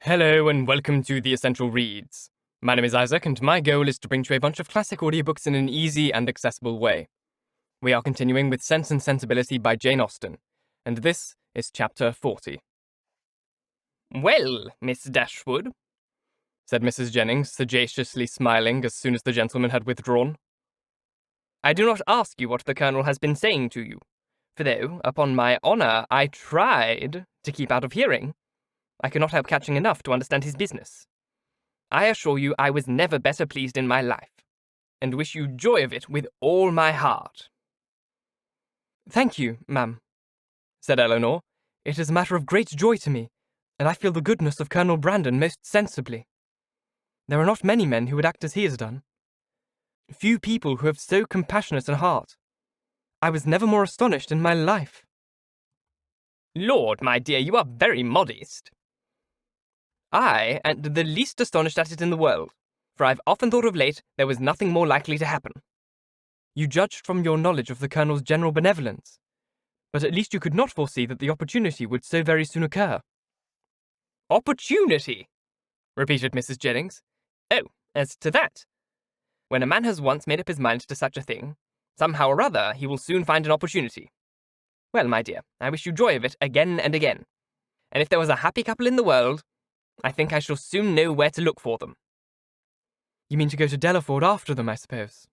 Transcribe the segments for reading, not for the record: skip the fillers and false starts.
Hello and welcome to The Essential Reads. My name is Isaac and my goal is to bring to you a bunch of classic audiobooks in an easy and accessible way. We are continuing with Sense and Sensibility by Jane Austen, and this is Chapter 40. "Well, Miss Dashwood," said Mrs. Jennings, sagaciously smiling as soon as the gentleman had withdrawn. "I do not ask you what the Colonel has been saying to you, for though, upon my honour, I tried to keep out of hearing, I could not help catching enough to understand his business. I assure you I was never better pleased in my life, and wish you joy of it with all my heart." "Thank you, ma'am," said Elanor. "It is a matter of great joy to me, and I feel the goodness of Colonel Brandon most sensibly. There are not many men who would act as he has done. Few people who have so compassionate a heart. I was never more astonished in my life." "Lord, my dear, you are very modest." "I am the least astonished at it in the world, for I've often thought of late there was nothing more likely to happen." "You judged from your knowledge of the Colonel's general benevolence, but at least you could not foresee that the opportunity would so very soon occur." "Opportunity?" repeated Mrs. Jennings. "Oh, as to that. When a man has once made up his mind to such a thing, somehow or other he will soon find an opportunity. Well, my dear, I wish you joy of it again and again, and if there was a happy couple in the world, I think I shall soon know where to look for them." "You mean to go to Delaford after them, I suppose?"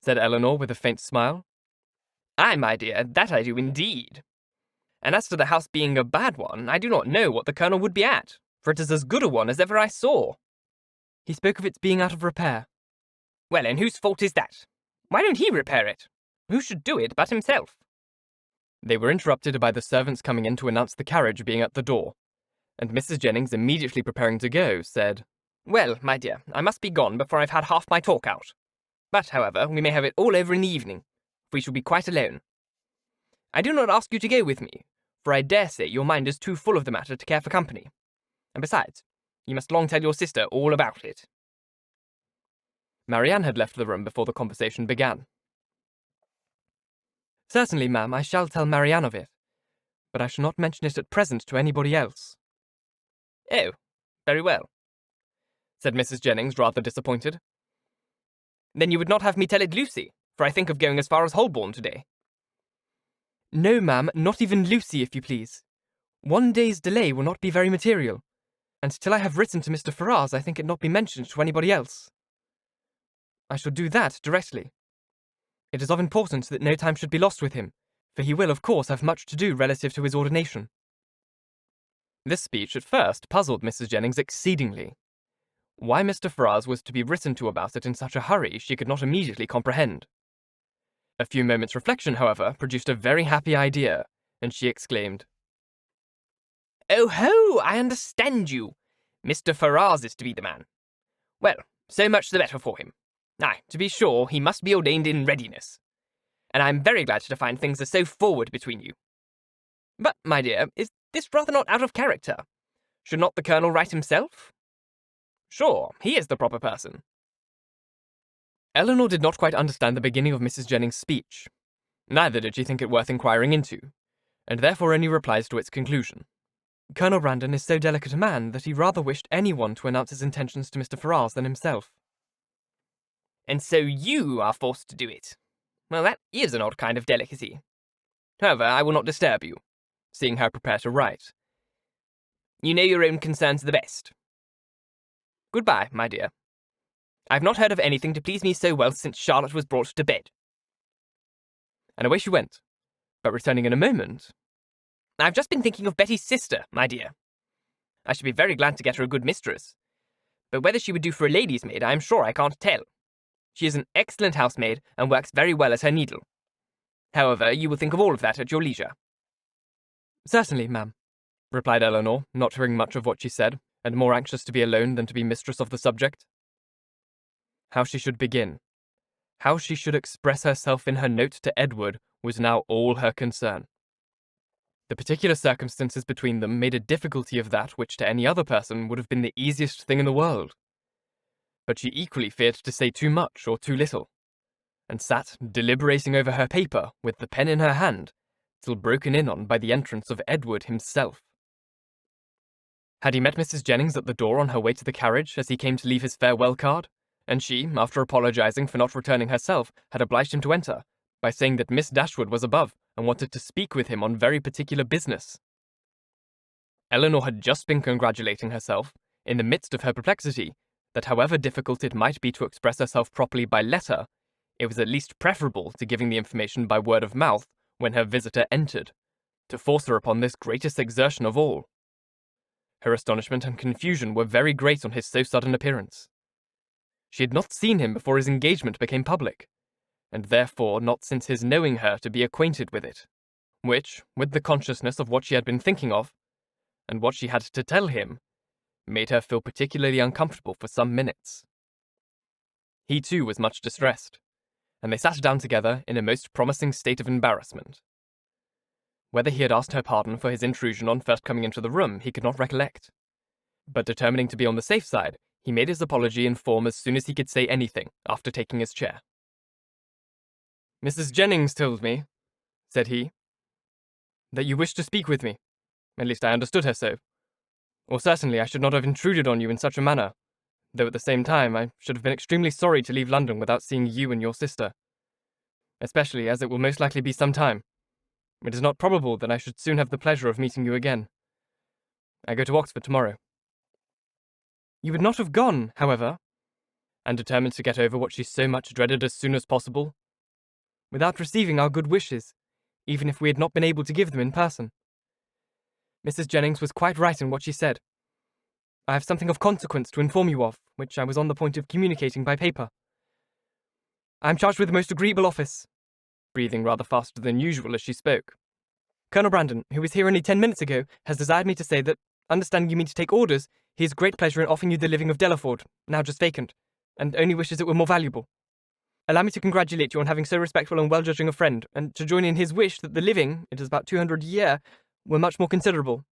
said Elanor with a faint smile. "Aye, my dear, that I do indeed. And as to the house being a bad one, I do not know what the Colonel would be at, for it is as good a one as ever I saw." "He spoke of its being out of repair." "Well, and whose fault is that? Why don't he repair it? Who should do it but himself?" They were interrupted by the servants coming in to announce the carriage being at the door, and Mrs. Jennings, immediately preparing to go, said, "Well, my dear, I must be gone before I've had half my talk out. But, however, we may have it all over in the evening, if we shall be quite alone. I do not ask you to go with me, for I dare say your mind is too full of the matter to care for company. And besides, you must long tell your sister all about it." Marianne had left the room before the conversation began. "Certainly, ma'am, I shall tell Marianne of it, but I shall not mention it at present to anybody else." "Oh, very well," said Mrs. Jennings, rather disappointed. "Then you would not have me tell it Lucy, for I think of going as far as Holborn today." "No, ma'am, not even Lucy, if you please. One day's delay will not be very material, and till I have written to Mr. Ferrars I think it not be mentioned to anybody else. I shall do that directly. It is of importance that no time should be lost with him, for he will, of course, have much to do relative to his ordination." This speech at first puzzled Mrs. Jennings exceedingly. Why Mr. Ferrars was to be written to about it in such a hurry she could not immediately comprehend. A few moments' reflection, however, produced a very happy idea, and she exclaimed, "Oh ho, I understand you. Mr. Ferrars is to be the man. Well, so much the better for him. Aye, to be sure, he must be ordained in readiness. And I am very glad to find things are so forward between you. But, my dear, is this rather not out of character? Should not the Colonel write himself? Sure, he is the proper person." Elanor did not quite understand the beginning of Mrs. Jennings' speech. Neither did she think it worth inquiring into, and therefore only replied to its conclusion. "Colonel Brandon is so delicate a man that he rather wished anyone to announce his intentions to Mr. Ferrars than himself." "And so you are forced to do it. Well, that is an odd kind of delicacy. However, I will not disturb you, seeing how I prepare to write. You know your own concerns the best. Goodbye, my dear. I have not heard of anything to please me so well since Charlotte was brought to bed." And away she went, but returning in a moment, "I've just been thinking of Betty's sister, my dear. I should be very glad to get her a good mistress, but whether she would do for a lady's maid I am sure I can't tell. She is an excellent housemaid and works very well at her needle. However, you will think of all of that at your leisure." "Certainly, ma'am," replied Elanor, not hearing much of what she said, and more anxious to be alone than to be mistress of the subject. How she should begin, how she should express herself in her note to Edward was now all her concern. The particular circumstances between them made a difficulty of that which to any other person would have been the easiest thing in the world. But she equally feared to say too much or too little, and sat deliberating over her paper with the pen in her hand, till broken in on by the entrance of Edward himself. Had he met Mrs. Jennings at the door on her way to the carriage as he came to leave his farewell card, and she, after apologising for not returning herself, had obliged him to enter, by saying that Miss Dashwood was above and wanted to speak with him on very particular business? Elanor had just been congratulating herself, in the midst of her perplexity, that however difficult it might be to express herself properly by letter, it was at least preferable to giving the information by word of mouth when her visitor entered, to force her upon this greatest exertion of all. Her astonishment and confusion were very great on his so sudden appearance. She had not seen him before his engagement became public, and therefore not since his knowing her to be acquainted with it, which, with the consciousness of what she had been thinking of, and what she had to tell him, made her feel particularly uncomfortable for some minutes. He too was much distressed, and they sat down together in a most promising state of embarrassment. Whether he had asked her pardon for his intrusion on first coming into the room, he could not recollect. But determining to be on the safe side, he made his apology in form as soon as he could say anything, after taking his chair. "Mrs. Jennings told me," said he, "that you wished to speak with me. At least I understood her so. Or certainly I should not have intruded on you in such a manner, though at the same time I should have been extremely sorry to leave London without seeing you and your sister, especially as it will most likely be some time. It is not probable that I should soon have the pleasure of meeting you again. I go to Oxford tomorrow." You would not have gone, however, and determined to get over what she so much dreaded as soon as possible, without receiving our good wishes, even if we had not been able to give them in person. Mrs. Jennings was quite right in what she said. I have something of consequence to inform you of, which I was on the point of communicating by paper. I am charged with a most agreeable office, breathing rather faster than usual as she spoke. Colonel Brandon, who was here only 10 minutes ago, has desired me to say that, understanding you mean to take orders, he has great pleasure in offering you the living of Delaford, now just vacant, and only wishes it were more valuable. Allow me to congratulate you on having so respectful and well-judging a friend, and to join in his wish that the living, it is about 200 a year, were much more considerable,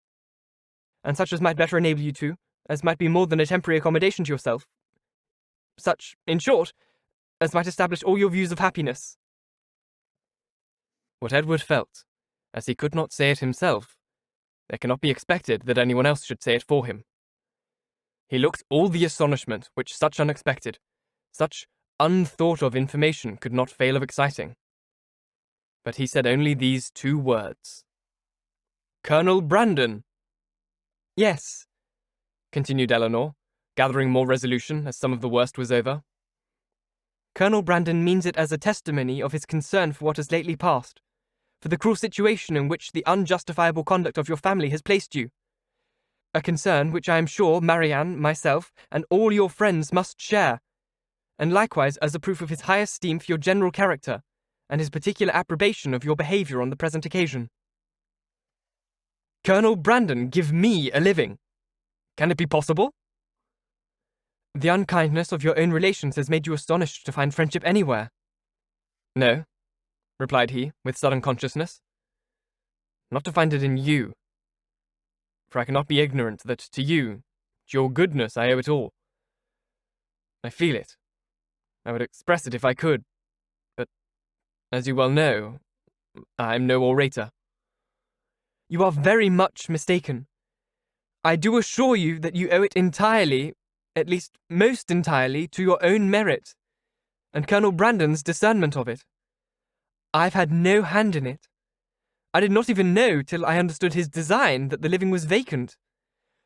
and such as might better enable you to, as might be more than a temporary accommodation to yourself, such, in short, as might establish all your views of happiness. What Edward felt, as he could not say it himself, it cannot be expected that anyone else should say it for him. He looked all the astonishment which such unexpected, such unthought-of information could not fail of exciting. But he said only these 2 words. "Colonel Brandon!" "Yes," continued Elanor, gathering more resolution as some of the worst was over. "Colonel Brandon means it as a testimony of his concern for what has lately passed, for the cruel situation in which the unjustifiable conduct of your family has placed you. A concern which I am sure Marianne, myself, and all your friends must share, and likewise as a proof of his high esteem for your general character, and his particular approbation of your behaviour on the present occasion." "Colonel Brandon give me a living! Can it be possible?" "The unkindness of your own relations has made you astonished to find friendship anywhere." "No," replied he, with sudden consciousness. "Not to find it in you. For I cannot be ignorant that to you, to your goodness, I owe it all. I feel it. I would express it if I could. But, as you well know, I am no orator." "You are very much mistaken. I do assure you that you owe it entirely, at least most entirely, to your own merit, and Colonel Brandon's discernment of it. I've had no hand in it. I did not even know, till I understood his design, that the living was vacant,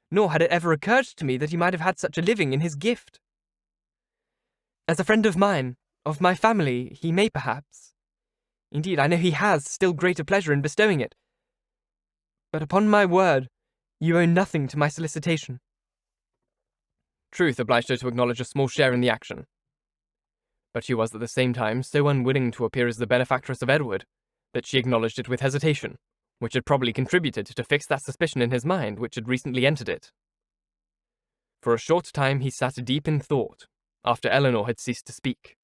nor had it ever occurred to me that he might have had such a living in his gift. As a friend of mine, of my family, he may perhaps. Indeed, I know he has still greater pleasure in bestowing it. But upon my word, you owe nothing to my solicitation." Truth obliged her to acknowledge a small share in the action. But she was at the same time so unwilling to appear as the benefactress of Edward, that she acknowledged it with hesitation, which had probably contributed to fix that suspicion in his mind which had recently entered it. For a short time he sat deep in thought, after Elanor had ceased to speak.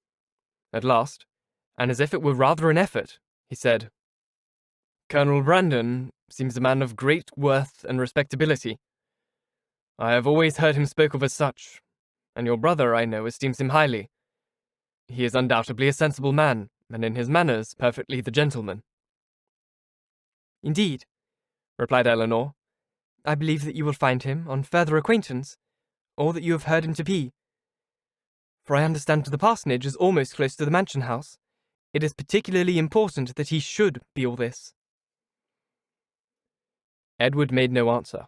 At last, and as if it were rather an effort, he said, "Colonel Brandon seems a man of great worth and respectability. I have always heard him spoke of as such, and your brother, I know, esteems him highly. He is undoubtedly a sensible man, and in his manners perfectly the gentleman." "Indeed," replied Elanor, I believe that you will find him, on further acquaintance, all that you have heard him to be. For I understand the parsonage is almost close to the mansion house. It is particularly important that he should be all this. Edward made no answer,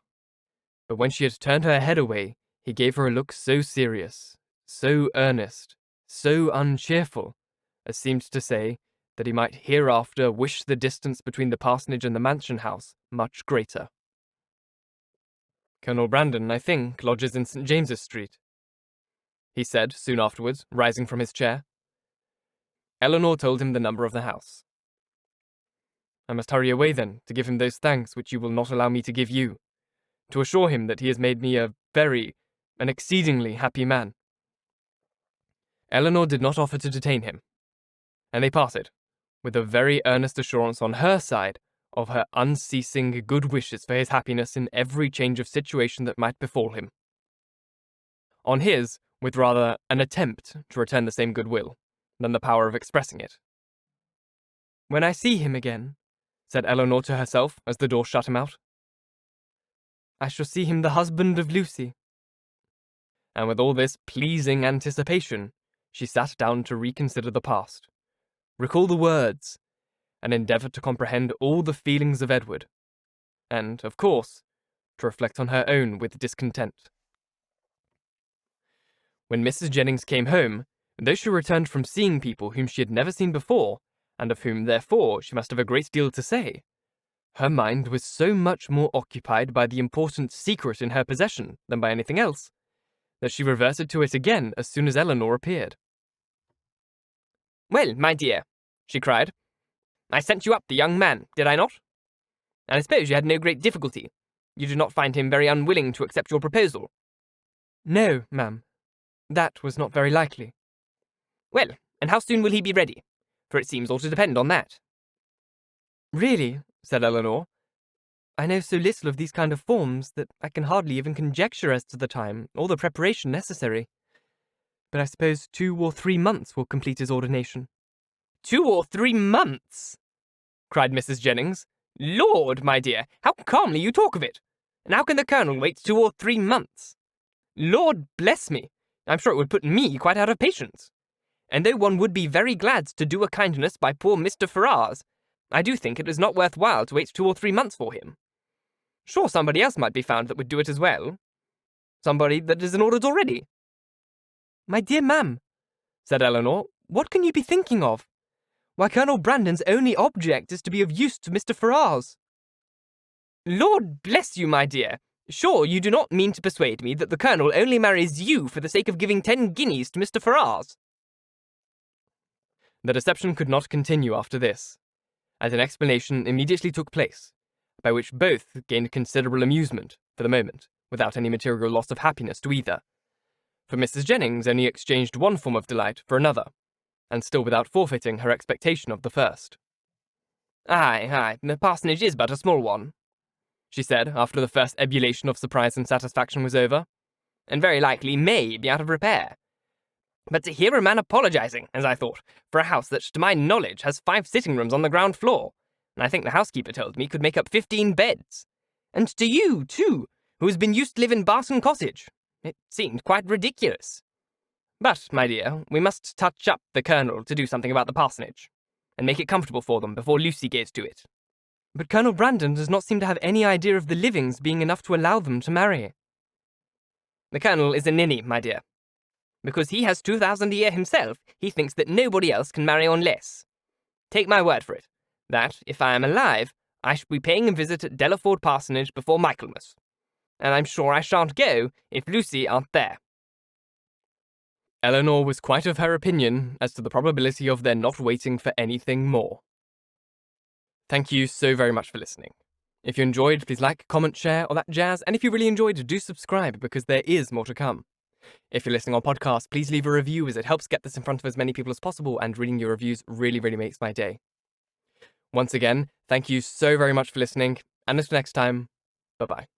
but when she had turned her head away, he gave her a look so serious, so earnest, so uncheerful, as seemed to say that he might hereafter wish the distance between the parsonage and the mansion house much greater. Colonel Brandon, I think, lodges in St. James's Street, he said soon afterwards, rising from his chair. Elanor told him the number of the house. I must hurry away, then, to give him those thanks which you will not allow me to give you, to assure him that he has made me an exceedingly happy man. Elanor did not offer to detain him, and they parted, with a very earnest assurance on her side of her unceasing good wishes for his happiness in every change of situation that might befall him. On his, with rather an attempt to return the same goodwill than the power of expressing it. When I see him again, said Elanor to herself as the door shut him out, I shall see him the husband of Lucy. And with all this pleasing anticipation, she sat down to reconsider the past, recall the words, and endeavour to comprehend all the feelings of Edward, and, of course, to reflect on her own with discontent. When Mrs. Jennings came home, though she returned from seeing people whom she had never seen before, and of whom, therefore, she must have a great deal to say, her mind was so much more occupied by the important secret in her possession than by anything else, that she reverted to it again as soon as Elanor appeared. "Well, my dear," she cried, "I sent you up the young man, did I not? And I suppose you had no great difficulty. You did not find him very unwilling to accept your proposal?" "No, ma'am. That was not very likely." "Well, and how soon will he be ready? For it seems all to depend on that." "Really," said Elanor, "I know so little of these kind of forms that I can hardly even conjecture as to the time or the preparation necessary. But I suppose 2 or 3 months will complete his ordination." 2 or 3 months? Cried Mrs. Jennings. "Lord, my dear, how calmly you talk of it! And how can the Colonel wait 2 or 3 months? Lord bless me, I'm sure it would put me quite out of patience. And though one would be very glad to do a kindness by poor Mr. Ferrars, I do think it is not worth while to wait 2 or 3 months for him. Sure somebody else might be found that would do it as well. Somebody that is in orders already." "My dear ma'am," said Elanor, "what can you be thinking of? Why, Colonel Brandon's only object is to be of use to Mr. Ferrars." "Lord bless you, my dear, sure you do not mean to persuade me that the Colonel only marries you for the sake of giving 10 guineas to Mr. Ferrars?" The deception could not continue after this, as an explanation immediately took place, by which both gained considerable amusement, for the moment, without any material loss of happiness to either. For Mrs. Jennings only exchanged one form of delight for another, and still without forfeiting her expectation of the first. Aye, the parsonage is but a small one," she said, after the first ebullition of surprise and satisfaction was over, "and very likely may be out of repair. But to hear a man apologizing, as I thought, for a house that, to my knowledge, has 5 sitting rooms on the ground floor, and I think the housekeeper told me could make up 15 beds. And to you, too, who has been used to live in Barton Cottage. It seemed quite ridiculous. But, my dear, we must touch up the Colonel to do something about the parsonage, and make it comfortable for them before Lucy goes to it." "But Colonel Brandon does not seem to have any idea of the livings being enough to allow them to marry." "The Colonel is a ninny, my dear. Because he has 2,000 a year himself, he thinks that nobody else can marry on less. Take my word for it, that, if I am alive, I shall be paying a visit at Delaford Parsonage before Michaelmas. And I'm sure I shan't go if Lucy aren't there." Elanor was quite of her opinion as to the probability of their not waiting for anything more. Thank you so very much for listening. If you enjoyed, please like, comment, share, all that jazz, and if you really enjoyed, do subscribe, because there is more to come. If you're listening on podcast, please leave a review, as it helps get this in front of as many people as possible, and reading your reviews really, really makes my day. Once again, thank you so very much for listening, and until next time, bye-bye.